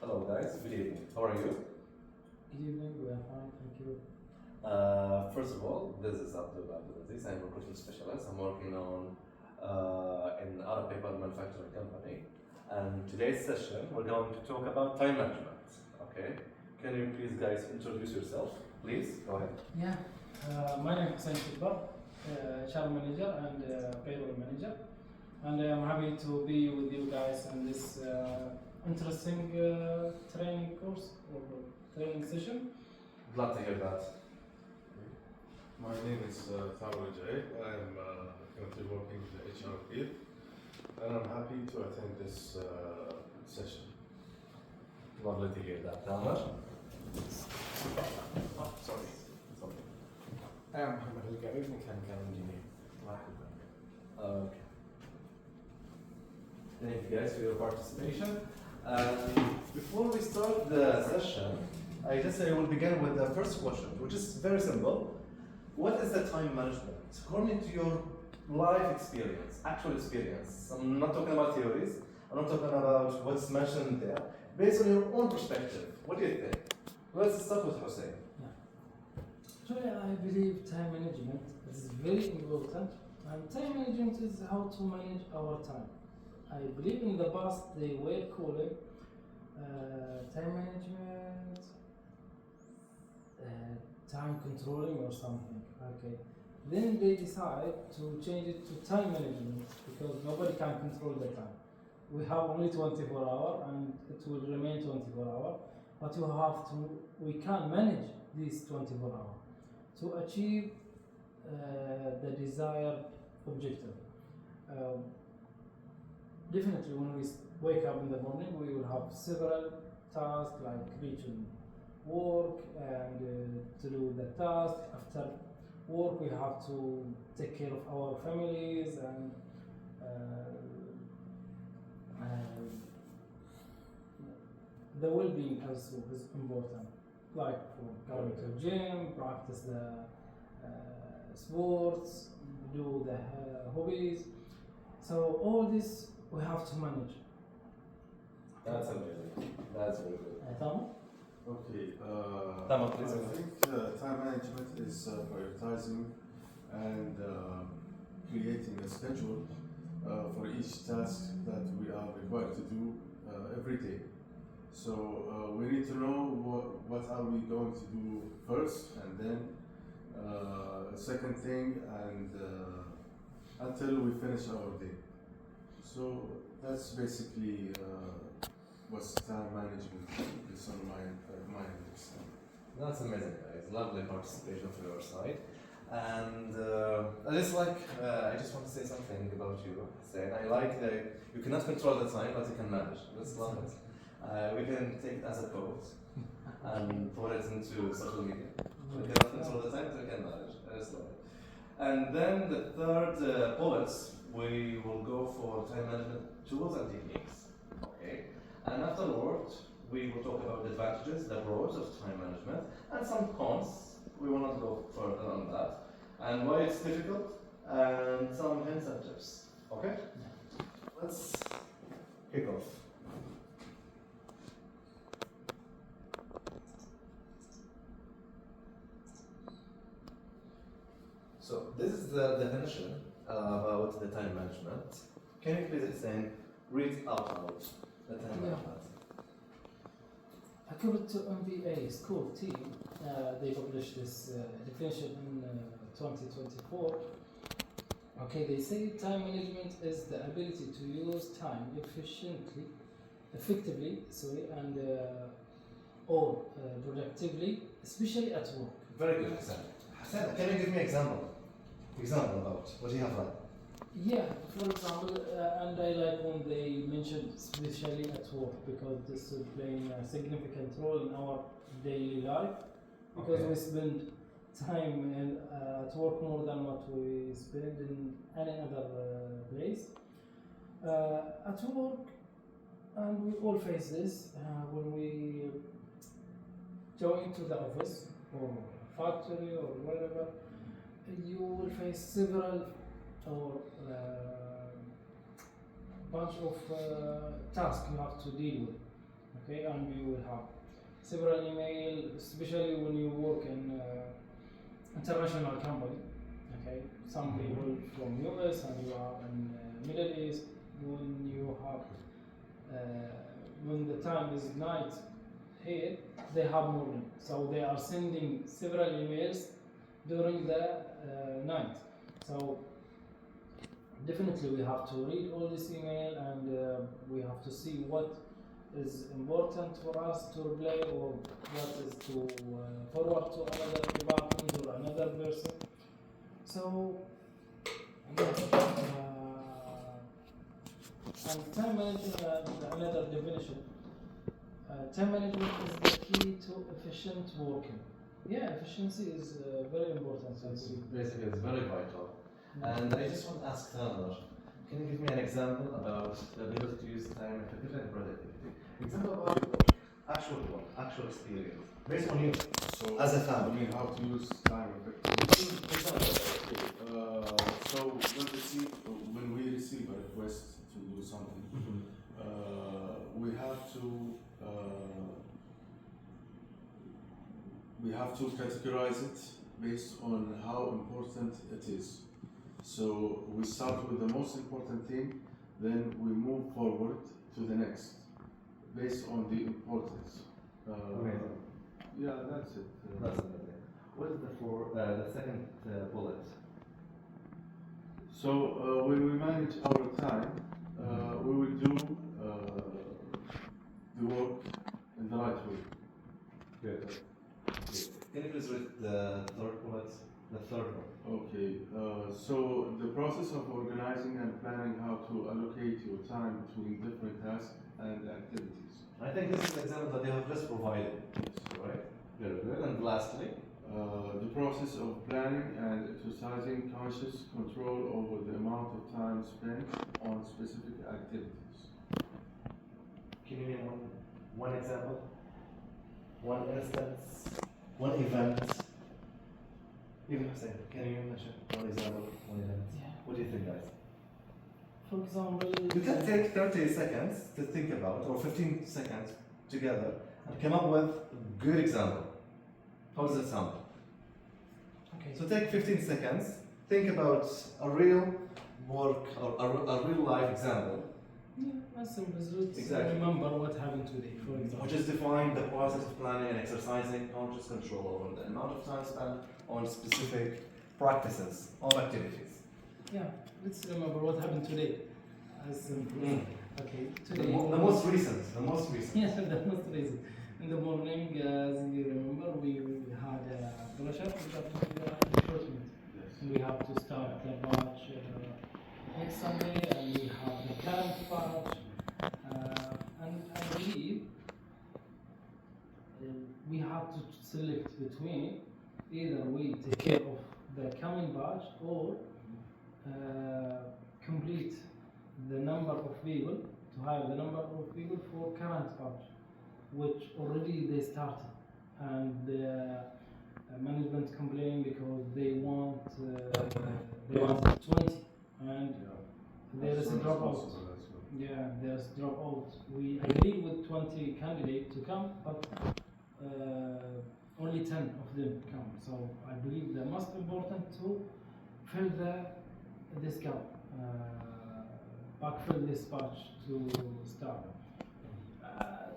Hello guys, good evening. How are you? Good evening, we are fine, thank you. First of all, this is Abdullah Alwaheed. I'm a recruitment specialist. I'm working on in Arab paper manufacturing company. And today's session, we're going to talk about time management. Okay? Can you please guys introduce yourself? Please, go ahead. Yeah, my name is Hussein Kibbar, HR manager and payroll manager. And I'm happy to be with you guys in this interesting training course or training session. Glad to hear that. My name is Tawar Jay. I'm currently working in the HR field, and I'm happy to attend this session. Lovely to hear that. Tamar? Oh, sorry. I am Mohammed Al-Garib, mechanical engineer. Okay. Thank you guys for your participation. Before we start the session, I will begin with the first question, which is very simple. What is the time management? According to your life experience, actual experience, I'm not talking about theories, I'm not talking about what's mentioned there. Based on your own perspective, what do you think? Let's start with Hussein. Actually, I believe time management is very important. And time management is how to manage our time. I believe in the past they were calling time management time controlling or something. Okay. Then they decide to change it to time management because nobody can control the time. We have only 24 hours and it will remain 24 hours, but we can manage these 24 hours to achieve the desired objective. Definitely when we wake up in the morning, we will have several tasks like reaching work and to do the task. After work, we have to take care of our families and the well-being also is important. Like for going to gym, practice the sports, do the hobbies. So all this we have to manage. That's amazing. That's very good. Tom? Okay. Tamam, please. I think time management is prioritizing and creating a schedule for each task that we are required to do every day. So we need to know what are we going to do first, and then second thing, and until we finish our day. So that's basically what's time management is on my understanding. That's amazing, guys. Lovely participation from your side. And I just want to say something about you. I like that you cannot control the time, but you can manage. Let's love it. We can take it as a quote and put it into social media. We cannot control the time, but we can manage. I just love it. And then the third bullets, we will go for time management tools and techniques. Okay. And afterwards, we will talk about the advantages, the pros of time management, and some cons. We will not go further on that, and why it's difficult, and some hints and tips. Okay? Let's kick off. So this is the definition about the time management. Can you please explain, read out loud the time management? According to MBA school team, they published this definition in 2024. Okay, they say time management is the ability to use time effectively, and or productively, especially at work. Very good, Hassan. Hassan, can you give me example about what you have like? Yeah, for example, and I like when they mention especially at work because this is playing a significant role in our daily life because Okay. we spend time at work more than what we spend in any other place. At work, and we all face this when we go into the office or factory or wherever, you will face several or bunch of tasks you have to deal with. Okay, and you will have several email, especially when you work in international company. Okay, some people from US and you are in Middle East. When you have when the time is night here, they have morning, so they are sending several emails during the night. So definitely we have to read all this email and we have to see what is important for us to reply or what is to forward to another department or another person. So and time management, another definition. Time management is the key to efficient working. Yeah, efficiency is very important. Basically, it's very vital. And I just want to ask Tamer, can you give me an example about the ability to use time effectively and productivity? Example about work, actual experience, based on you, So, as a I family. mean, how to use time effectively. So when we receive a request to do something, we have to categorize it based on how important it is. So we start with the most important thing, then we move forward to the next, based on the importance. Amazing. Yeah, that's it. That's amazing. What is the second bullet? So when we manage our time, we will do the work in the right way. Good. Can you please read the third bullet? The third one. Okay, so the process of organizing and planning how to allocate your time between different tasks and activities. I think this is an example that they have just provided. Right? Very good. And lastly, the process of planning and exercising conscious control over the amount of time spent on specific activities. can you name one example? One instance? One event? Even Hussein, can you mention one example, one event? Yeah. What do you think, guys? For example, You can take 30 seconds to think about, or 15 seconds together, and come up with a good example. How does it sound? okay. So take 15 seconds, think about a real work or a real life example, Yeah, as simple as let's Exactly. remember what happened today, for example. which is define the process of planning and exercising conscious control over the amount of time spent on specific practices or activities. Yeah, let's remember what happened today. As simple. Okay, today. The most recent. Yes, the most recent. In the morning, as you remember, we had a brochure recruitment. Yes. We have to start the batch next Sunday, and we have the current batch. And I believe we have to select between either we take care of the coming batch or complete the number of people, to hire the number of people for current batch, which already they started, and the management complain because they want 20, and there is a dropout. Yeah, there's dropout. We agreed with 20 candidates to come, but only 10 of them come. So I believe the most important to fill this gap, backfill this batch to start.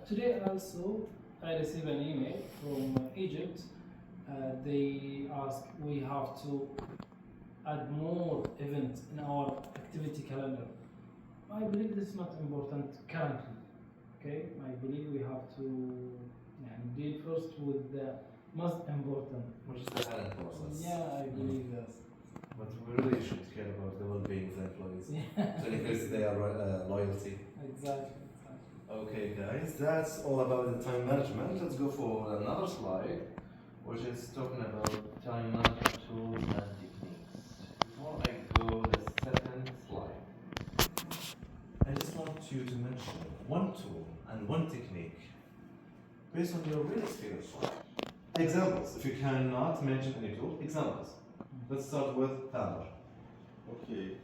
Today also I received an email from Egypt. They ask we have to add more events in our activity calendar. I believe this is not important currently. Okay, I believe we have to deal first with the most important. Which is the talent process. Yeah, I believe that. But we really should care about the well-being of the employees. Yeah, To increase their loyalty. exactly. Okay, guys, that's all about the time management. Let's go for another slide, which is talking about time management tools and techniques. Before I go to the second slide, I just want you to mention one tool and one technique based on your real experience. Examples. If you cannot mention any tool, examples. Let's start with Tamer. Okay,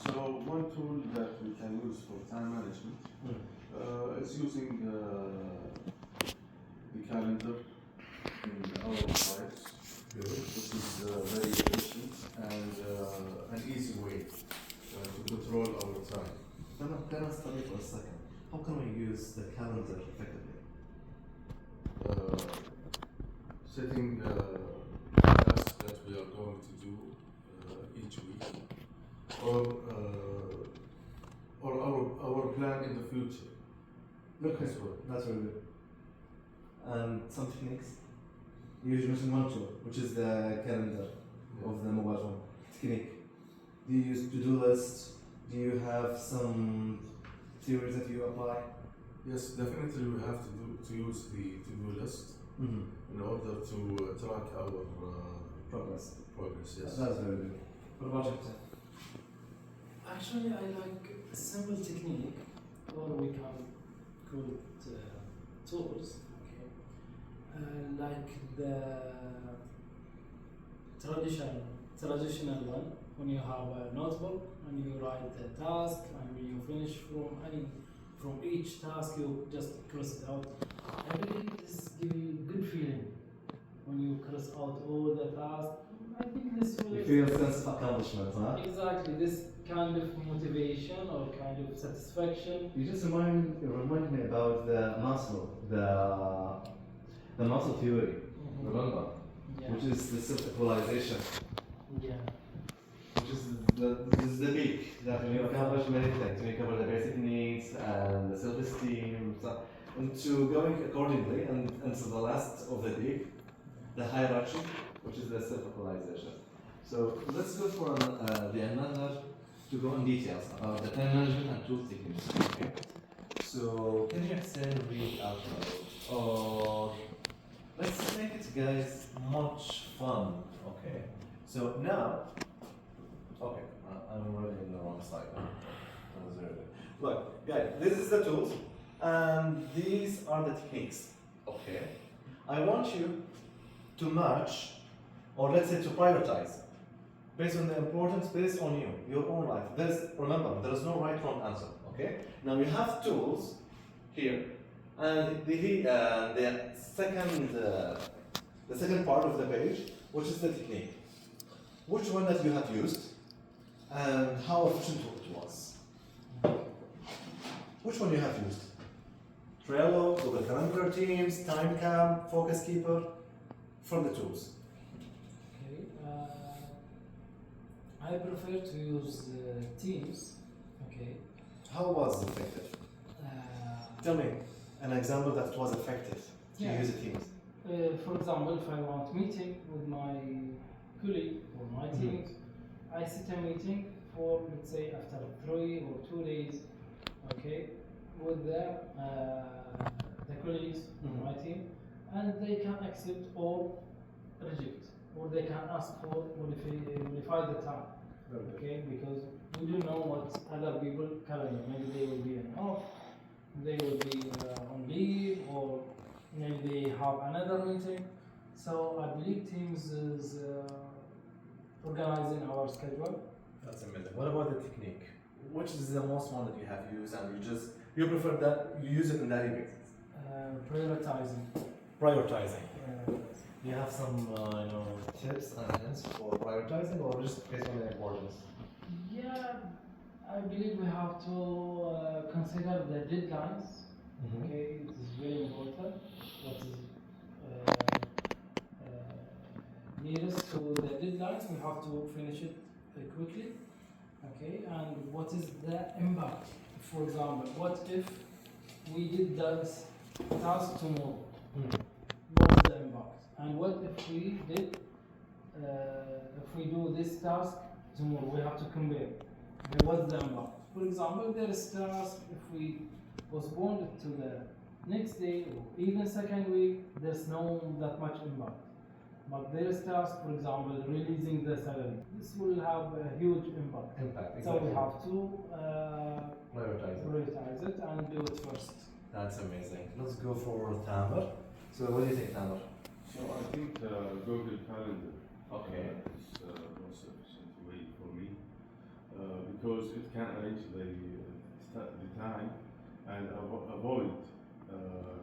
so one tool that we can use for time management is using the calendar in our website, which is very efficient and an easy way to control our time. Can I stop you for a second? How can we use the calendar effectively? Setting tasks that we are going to do each week, or our plan in the future. Okay, As well. that's really good. And some techniques? You mentioned one tool, which is the calendar of the mobile phone. Technique. Do you use to-do lists? Do you have some theories that you apply? Yes, definitely we have to use the to-do list in order to track our Progress. Yes. That's very good. What about you? Actually, I like a simple technique, or we can call it tools. Okay, like the traditional one, when you have a notebook and you write the task, and when you finish from each task, you just cross it out. I believe this gives you good feeling when you cross out all the tasks. I think this will. You feel a sense of accomplishment, huh? Exactly, this kind of motivation or kind of satisfaction. You just remind me about the muscle theory. Remember, Yeah. which is the self-actualization, Yeah. which is this is the peak that when you accomplish many things, when you cover the basic needs and the self-esteem, and to going accordingly, and to the last of the peak, the hierarchy, which is the self-actualization. So let's go for the another to go in details about the time management and tool techniques. Okay. So can you explain read out loud, or let's make it, guys, much fun. Okay. So now, okay, I'm already in the wrong slide. Look, guys, this is the tools, and these are the techniques. Okay. I want you to match, or let's say to prioritize, based on the importance, based on you, your own life. Remember, there is no right wrong answer. Okay. Now you have tools here, and the second part of the page, which is the technique. Which one that you have used, and how efficient it was. Which one you have used? Trello, Google Calendar, Teams, Timecam, Focus Keeper, from the tools. Okay. I prefer to use Teams. Okay. How was it effective? Tell me an example that was effective to Yeah. use the Teams. For example, if I want meeting with my colleague or my teams, I set a meeting for, let's say, after 3 or 2 days, okay, with the colleagues on my team, and they can accept or reject, or they can ask for modify the time, okay, because we don't know what other people calendar. Maybe they will be off, they will be on leave, or maybe they have another meeting. So I believe Teams is organizing our schedule. That's amazing. What about the technique? Which is the most one that you have used, and you prefer that you use it on daily basis? Prioritizing. Prioritizing. Do you have some tips and hints for prioritizing, or just based on the importance? Yeah, I believe we have to consider the deadlines. Okay, it is very important. What is nearest to the deadlines, we have to finish it quickly. Okay, and what is the impact? For example, what if we did that task tomorrow? What is the impact? And what if we did, if we do this task tomorrow? We have to compare. Okay, what's the impact? For example, there is task, if we postpone it to the next day or even second week, there's no that much impact. But there is task, for example, releasing the salary. This will have a huge impact. Exactly. So we have to prioritize it and do it first. That's amazing. Let's go for Tamer. So what do you think, Tamer? So I think Google Calendar Okay. is most efficient way for me because it can arrange the time and avoid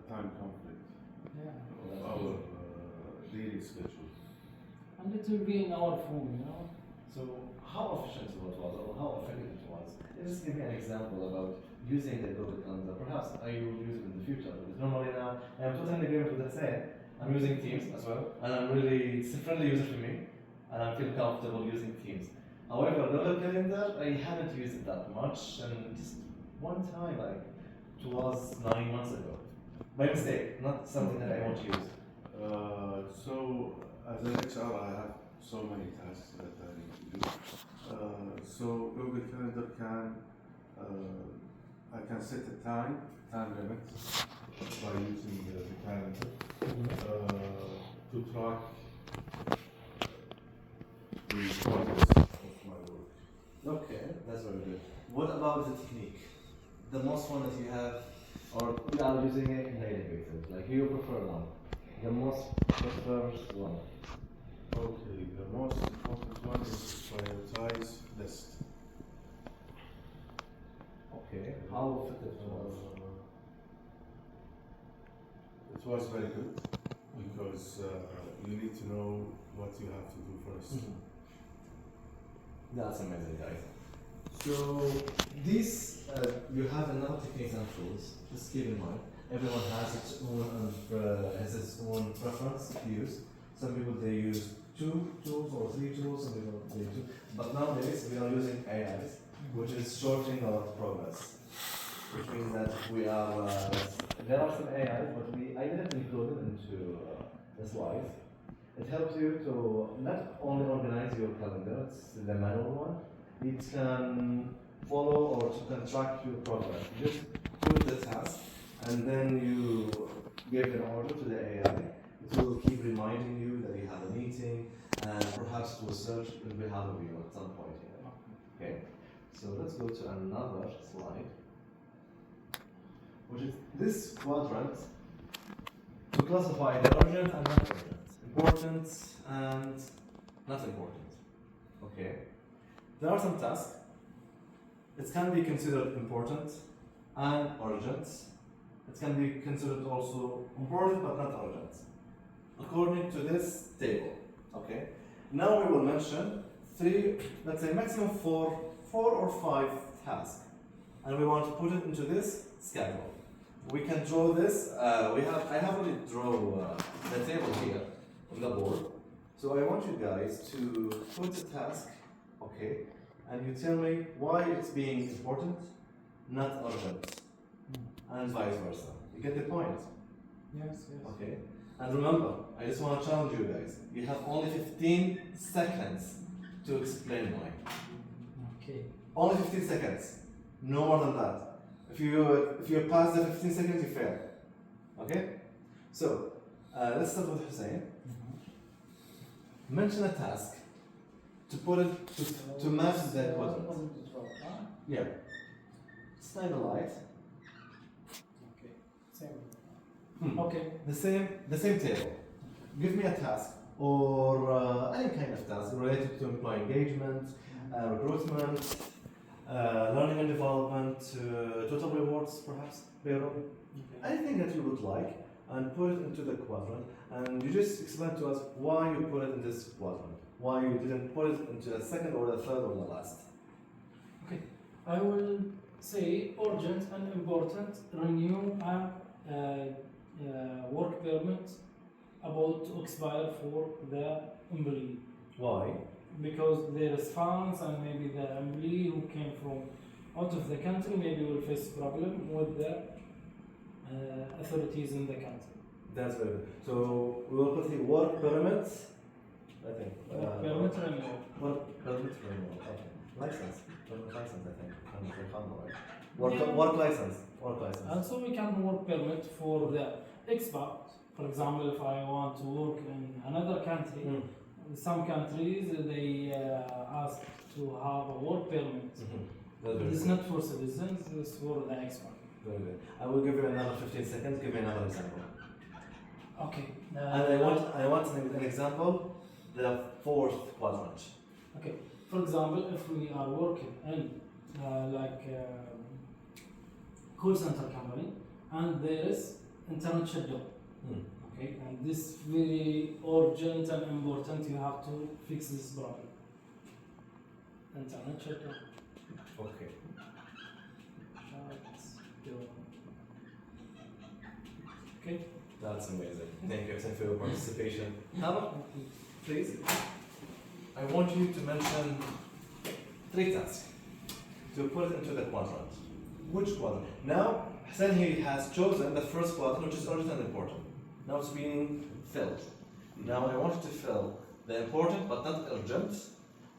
time conflict Yeah. of our daily schedule. And it will be in our phone, you know. So how efficient it was or how effective it was? Just give me an example about using the Google Calendar. Perhaps I will use it in the future, because normally now I am totally in agreement with that saying. I'm using Teams as well, and it's a friendly user for me, and I feel comfortable using Teams. However, Google Calendar, I haven't used it that much, and just one time, like, it was 9 months ago. By mistake, not something that I want to use. So as an HR, I have so many tasks that I need to do. So Google Calendar I can set a time limit by using the calendar to track the progress of my work. Okay, that's very good. What about the technique? The most one that you have, or you are using it in daily basis, like you prefer one. The most preferred one. Okay, the most important one is prioritize list. Okay, how effective it was? It was very good because you need to know what you have to do first. That's amazing, guys. So these, you have another techniques and tools. Just keep in mind, everyone has its own preference to use. Some people they use 2 tools or 3 tools, some people they do. But nowadays we are using AIs, which is shortening our progress. Which means that we are, there are some AIs, but I didn't include it into the slides. It helps you to not only organize your calendar, it's the manual one, it can follow or to can track your progress. You just put the task and then you give an order to the AI. It will keep reminding you that you have a meeting and perhaps to search if we have a view at some point here. Okay, so let's go to another slide, which is this quadrant to classify the urgent and not urgent, important and not important. Okay, there are some tasks. It can be considered important and urgent. It can be considered also important but not urgent, according to this table. Okay. Now we will mention 3, let's say maximum 4 or 5 tasks, and we want to put it into this schedule. We can draw this. I have already drawn the table here on the board. So I want you guys to put the task, okay, and you tell me why it's being important, not urgent, and vice versa. You get the point? Yes. Okay. And remember, I just want to challenge you guys. You have only 15 seconds to explain why. Okay. Only 15 seconds. No more than that. If you pass the 15 seconds, you fail. Okay? So, let's start with Hussein. Mention a task to put it to match the quadrant. Yeah. Shine a light. Okay. Same. Okay. The same table. Give me a task or any kind of task related to employee engagement, recruitment, learning and development, total rewards, perhaps payroll. Anything that you would like, and put it into the quadrant. And you just explain to us why you put it in this quadrant. Why you didn't put it into the second or the third or the last. Okay. I will say urgent and important. Renew a work permit about to expire for the employee. Why? Because there is funds and maybe the employee who came from out of the country maybe will face problem with the authorities in the country. That's very good. So we will put here work permit. I think. Work permit renewal. Work permit renewal. Okay. License. Permit license. I think. Right. Yeah. Work license. Work license. Also, we can work permit for the expat. For example, if I want to work in another country, some countries they ask to have a work permit. It's not for citizens; it's for the expat. Very good. I will give you another 15 seconds. Give me another example. Okay. And I want an example. The 4th quadrant. Okay. For example, if we are working in call center company, and there is internet shutdown. Okay, and this very urgent and important. You have to fix this problem. Internet shutdown. Okay. Okay. That's amazing. Thank you for your participation. Hannah, please. I want you to mention 3 tasks to put into the quadrant. Which quadrant? Now, Hassan here has chosen the first quadrant, which is urgent and important. Now it's being filled. Now I want you to fill the important but not urgent,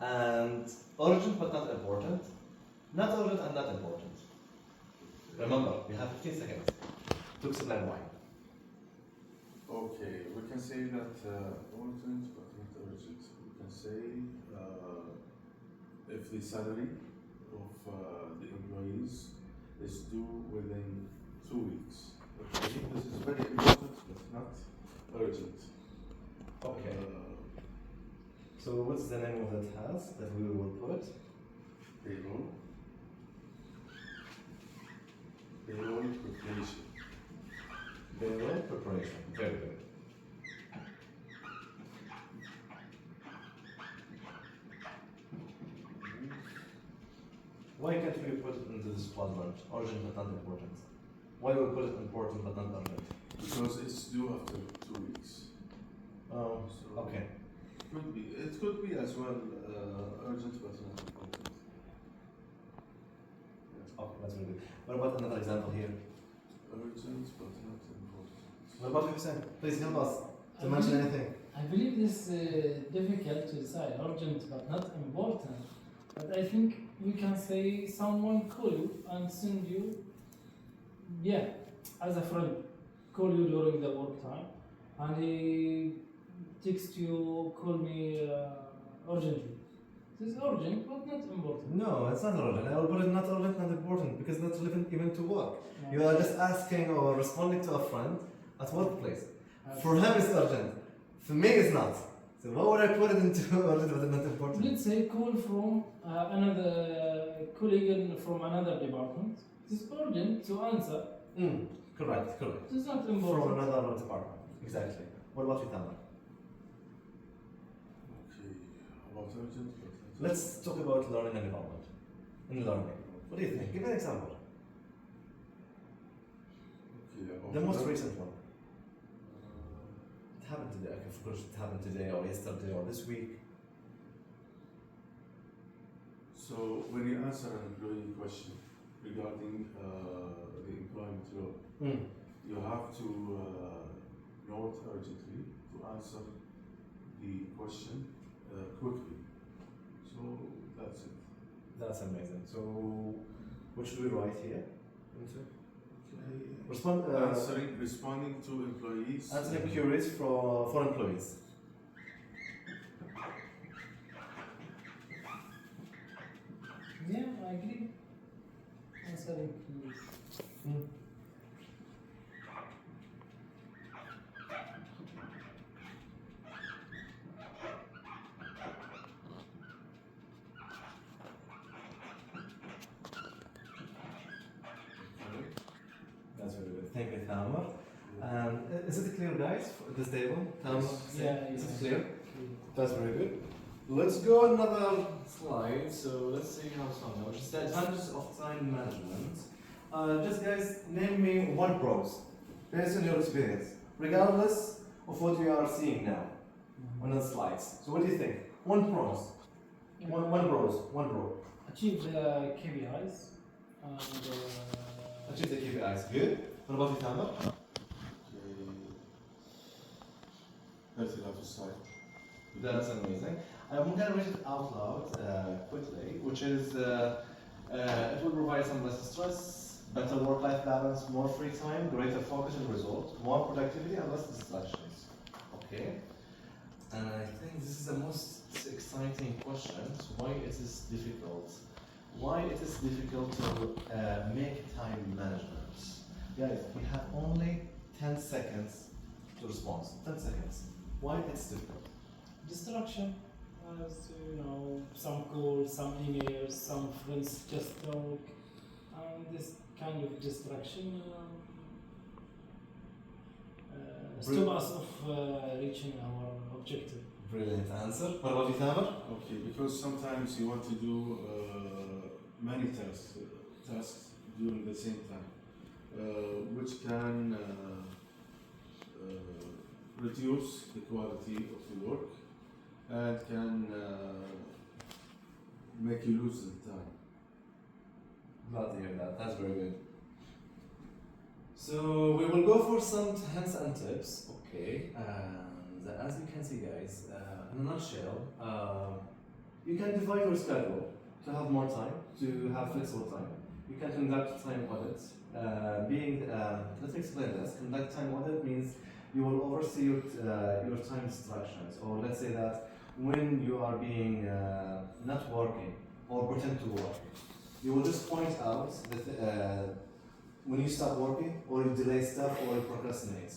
and urgent but not important, not urgent and not important. Remember, you have 15 seconds to explain why. Okay, we can say that urgent but not urgent. We can say if the salary of the employees is due within 2 weeks. Okay, this is very important but not urgent. Okay. So what's the name of the task that we will put? Payroll. Payroll preparation. Payroll preparation. Very good. Why can't we put it into this quadrant? Urgent but not important. Why we put it important but not urgent? Because it's due after 2 weeks. Oh, So okay. it could be as well urgent but not important. Okay, that's very good. What about another example here? Urgent but not important. What about Hussein? Please help us to I mention believe- anything. I believe this is difficult to decide, urgent but not important. But I think we can say someone call you and send you, as a friend, call you during the work time, and he text you, call me urgently. This is urgent but not important. No, it's not urgent. I will put it not urgent, not important, because not relevant even to work. Yeah. You are just asking or responding to a friend at workplace. For him it's urgent. For me it's not. So why would I put it into urgent but not important? Let's say call from another colleague from another department. It is urgent to answer. Correct. It is not From important. another department. Exactly. What about you, Tamar? Okay, about urgent but not Let's talk about learning and development. In learning. What do you think? Give me an example. okay, about The most that, recent one. It happened today. Okay, of course, it happened today or yesterday or this week. So when you answer an employee question regarding the employment law, you have to note urgently to answer the question quickly. So that's it. That's amazing. So, what should we write here? Okay. Responding to employees. Answering queries for employees. Yeah, I agree. Answering queries. Okay. That's very good. Thank you, Tamar. Is it clear, guys, for this table? Tamar, Yeah, is it yeah. clear? That's very good. Let's go another slide. So let's see how it's going now, which is the advantages of time management. Just guys, name me one pros based on your experience, regardless of what we are seeing now on the slides. So what do you think? One pros. One pro. Achieve the KPIs and Achieve the KPIs. Good. What about you, Tamar? Okay. Healthy lifestyle. That's amazing. I'm gonna read it out loud quickly, which is it will provide some less stress, better work-life balance, more free time, greater focus and result, more productivity and less distractions. Okay. And I think this is the most exciting question. Why it is difficult? Why it is difficult to make time management? Guys, we have only 10 seconds to respond. 10 seconds. Why it's difficult? distraction. As you know, some calls, some emails, some friends just talk, and this kind of distraction stop us of reaching our objective. Brilliant answer. What about you, Tamer? Okay, because sometimes you want to do many tasks during the same time, which can reduce the quality of the work and can make you lose the time. Glad to hear that. That's very good. So we will go for some hints and tips. Okay. And as you can see, guys, in a nutshell, you can divide your schedule to have more time, to have flexible time. You can conduct time audits. Let me explain this. Conduct time audit means you will oversee your time distractions, or let's say that when you are being not working or pretend to work, you will just point out that when you stop working, or you delay stuff, or you procrastinate.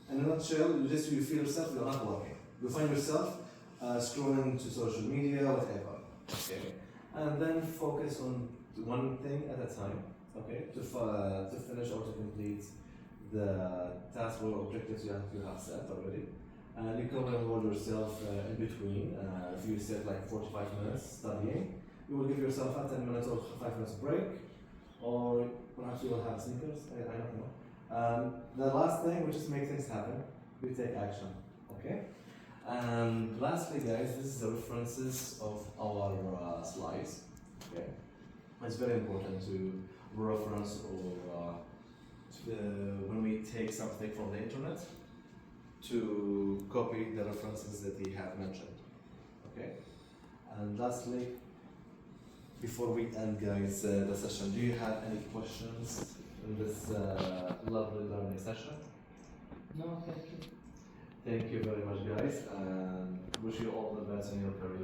In a nutshell, you feel yourself you're not working. You find yourself scrolling to social media, whatever. Okay, and then focus on one thing at a time. Okay, to finish or to complete the task or objectives you have set already. And you can reward yourself in between. If you set like 45 minutes studying, you will give yourself a 10 minutes or 5 minutes break, or perhaps you will have sneakers. I don't know. The last thing, which is make things happen, you take action. Okay. And lastly, guys, this is the references of our slides. Okay. It's very important to reference or when we take something from the internet, to copy the references that they have mentioned. Okay. And lastly, before we end, guys, the session, do you have any questions in this lovely learning session? No, thank you. Thank you very much, guys, and wish you all the best in your career.